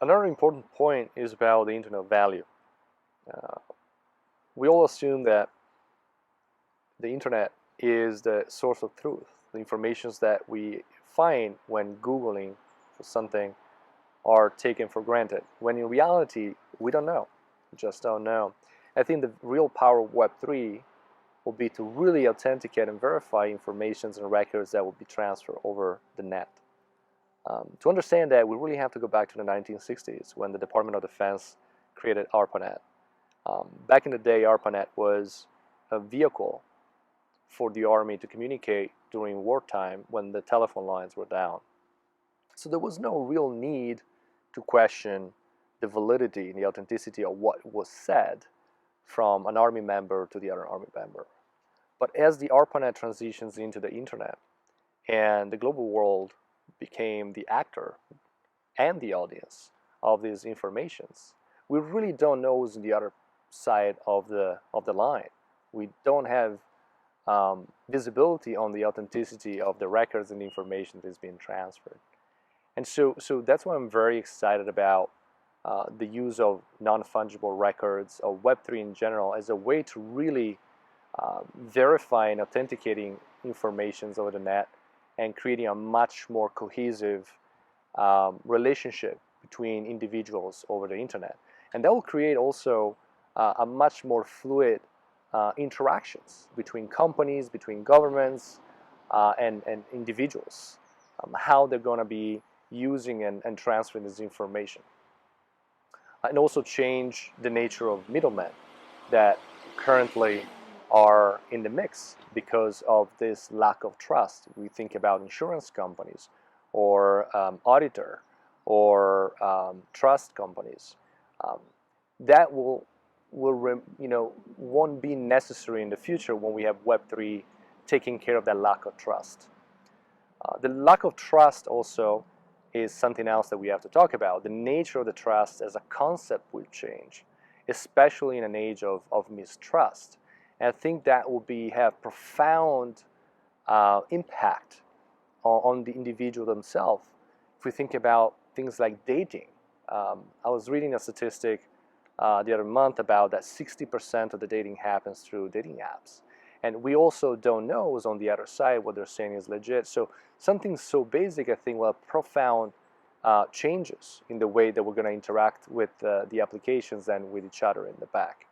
Another important point is about the internet value. Uh, we all assume that the internet is the source of truth. The informations that we find when Googling for something are taken for granted, when in reality, we don't know. We just don't know. I think the real power of Web3 will be to really authenticate and verify informations and records that will be transferred over the net. To understand that, we really have to go back to the 1960s when the Department of Defense created ARPANET. Back in the day, ARPANET was a vehicle for the Army to communicate during wartime when the telephone lines were down. So there was no real need to question the validity and the authenticity of what was said from an Army member to the other Army member. But as the ARPANET transitions into the internet and the global world became the actor and the audience of these informations, we really don't know who's on the other side of the line. We don't have visibility on the authenticity of the records and the information that is being transferred. And so that's why I'm very excited about the use of non-fungible records, of Web3 in general, as a way to really verify and authenticating informations over the net and creating a much more cohesive relationship between individuals over the internet. And that will create also a much more fluid interactions between companies, between governments, and individuals, how they're going to be using and transferring this information. And also change the nature of middlemen that currently are in the mix because of this lack of trust. We think about insurance companies or auditor or trust companies. That won't be necessary in the future when we have Web3 taking care of that lack of trust. The lack of trust also is something else that we have to talk about. The nature of the trust as a concept will change, especially in an age of mistrust. And I think that will have profound impact on the individual themselves. If we think about things like dating, I was reading a statistic the other month about that 60% of the dating happens through dating apps. And we also don't know who's on the other side, what they're saying is legit. So something so basic, I think, will have profound changes in the way that we're going to interact with the applications and with each other in the back.